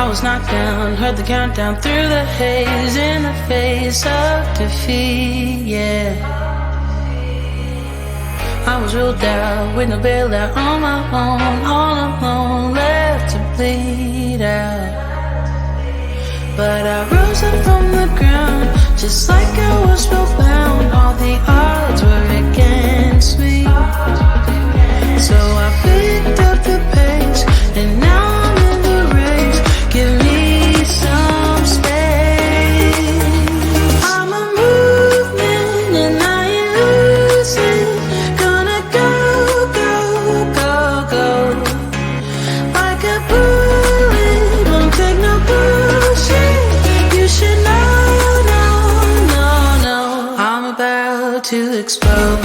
I was knocked down, heard the countdown through the haze, in the face of defeat, yeah. I was ruled out with no bailout, on my own, all alone, left to bleed out. But I rose up from the ground, just like I was spellbound. All the odds were against me, so I picked up the pace, and now I'm in the race. Give me some space. I'm a movement and I ain't losing. Gonna go, go, go, go. Like a bullet, won't take no bullshit. You should know, no, no, no. I'm about to explode.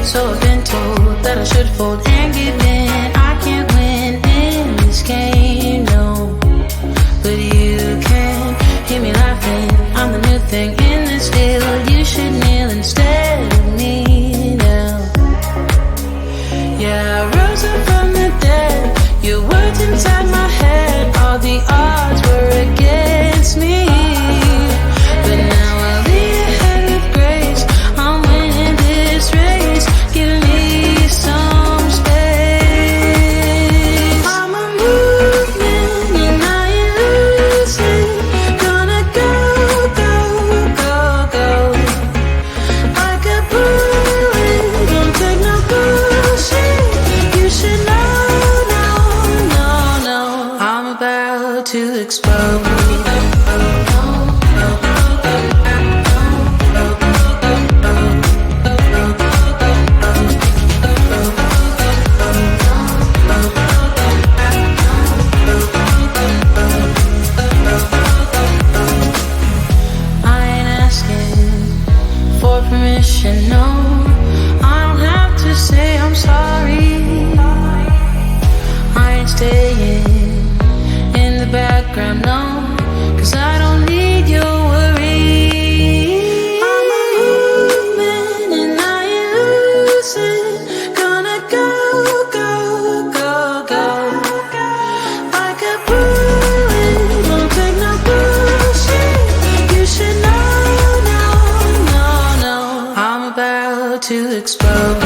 So I've been told that I should fold and give in. I can't win in this game, no. But you can hear me laughing. I'm the new thing in this field. You should kneel instead of me now. Yeah, I rose up from the dead. Your words inside my head. All the odds were against me, but now I'll lead ahead with grace. I'm winning this race. Give me some space. I'm a movement and I ain't losing. Gonna go, go, go, go. Like a bullet, don't take no bullshit. You should know, no, no, no. I'm about to explode. Permission, no, I don't have to say I'm sorry. I ain't staying in the background, no, 'cause I don't need your worry. I'm a movement and I ain't losing. Gonna go, go, go, go. Like a bullet, won't take no bullshit. You should know, no, no, no. I'm about to explode.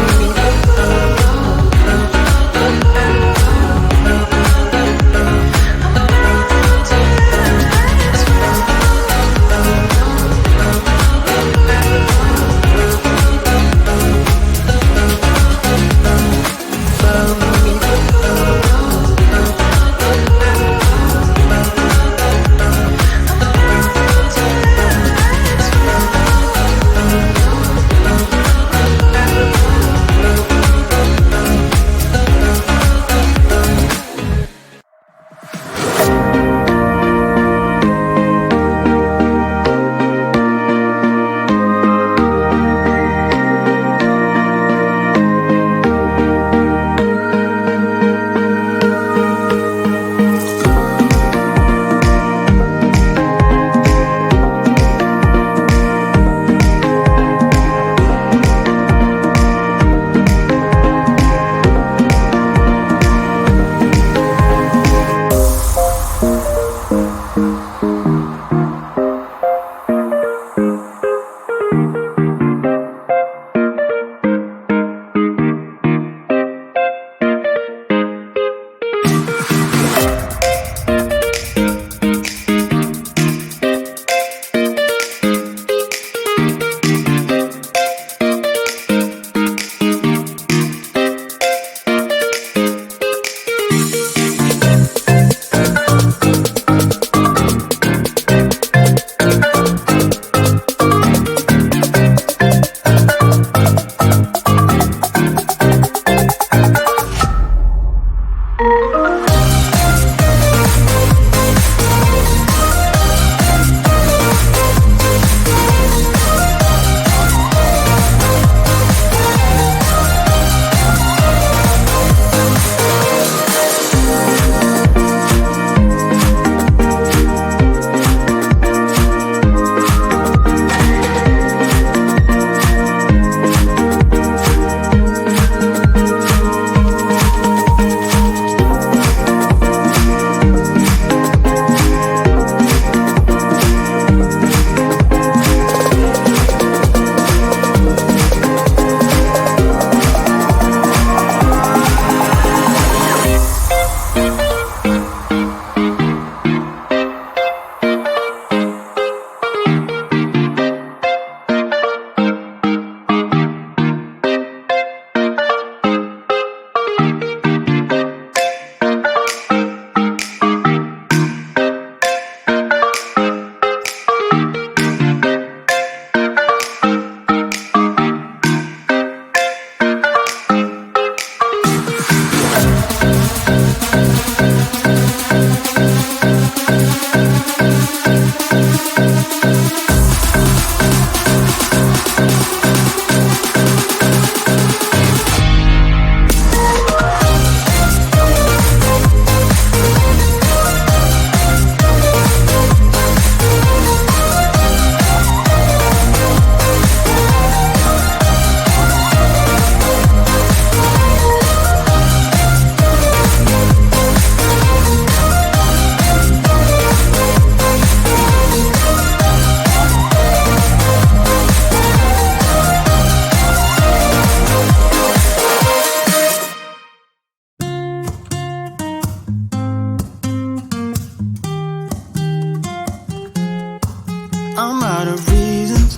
I'm out of reasons,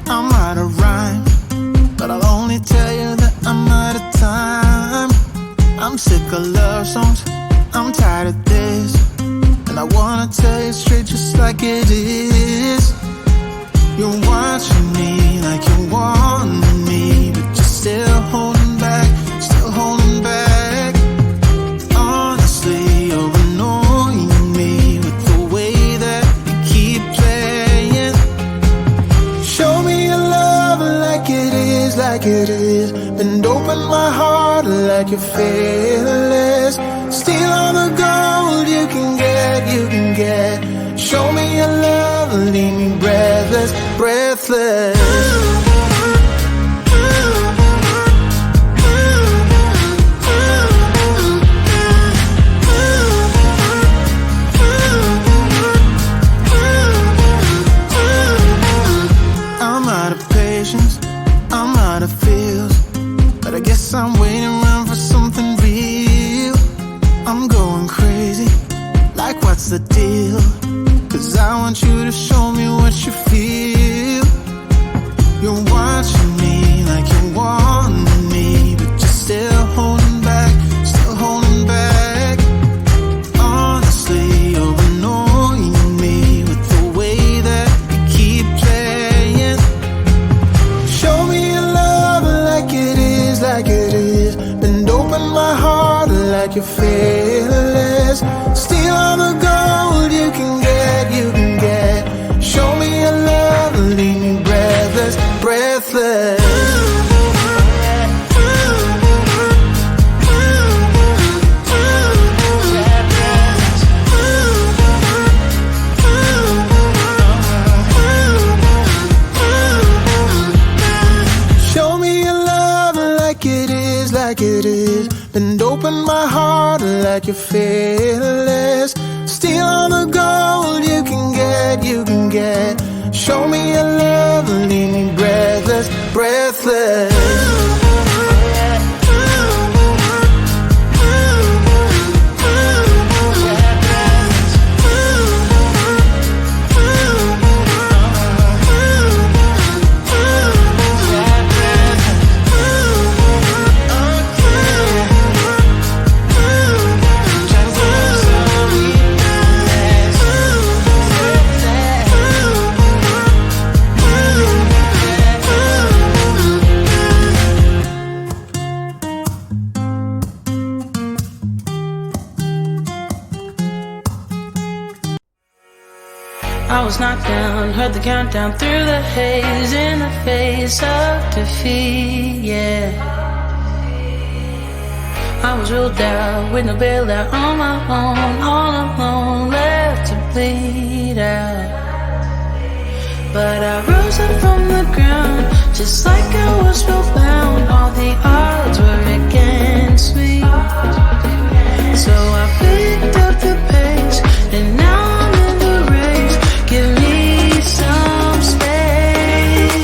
I'm out of rhyme, but I'll only tell you that I'm out of time. I'm sick of love songs, I'm tired of this, and I wanna tell you straight just like it is. You're watching me like you want me, but you're still holding back, still holding back. Honestly, you're annoying me with the way that you keep playing. Show me your love like it is, like it is. Bend open my heart like you're fearless. Steal all the gold you can get, you can get. Show me your love, leave me breathless, breathless. I'm out of patience, I'm out of feels, but I guess I'm waiting around for something real. I'm going crazy, like what's the deal? 'Cause I want you to show me what you feel. You're watching me like you want me, but you're still holding back, still holding back. Honestly, you're annoying me with the way that you keep playing. Show me your love like it is, like it is. Bend open my heart like you're fearless. Steal all the gold you can get, you can get. Show me your love, leave me breathless, breathless. Show me your love like it is, like it is. Bend open my heart like you're fearless. Steal all the gold you can get, you can get. Show me your love, leave me breathless, breathless. I was knocked down, heard the countdown through the haze, in the face of defeat, yeah. I was ruled out with no bailout, on my own, all alone, left to bleed out. But I rose up from the ground, just like I was spellbound. All the odds were against me, so I picked up the pace, and now I'm in the race. Give me some space.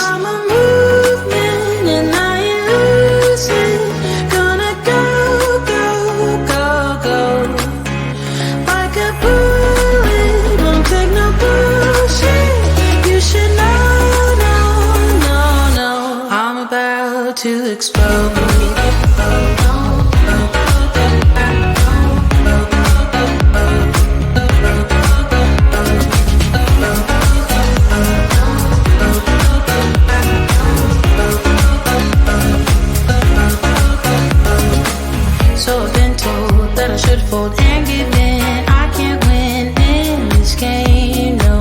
I'm a movement and I ain't losing. Gonna go, go, go, go. Like a bullet, won't take no bullshit. You should know, no, no, no. I'm about to explode. So I've been told that I should fold and give in. I can't win in this game, no.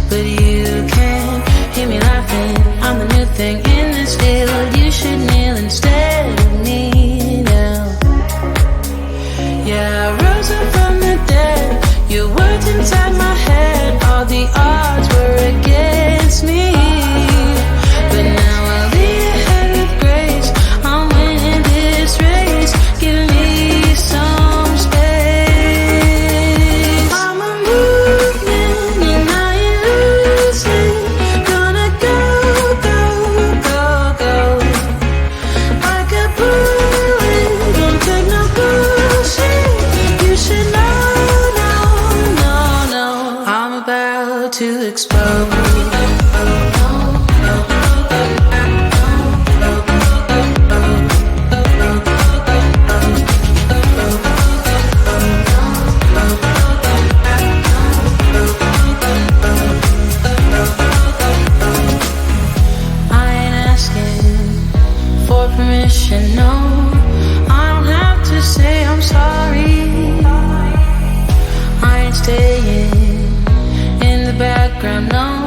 But you can hear me laughing. I'm the new thing in this field. You should know. to explode. No, I don't have to say I'm sorry. I ain't staying in the background, no.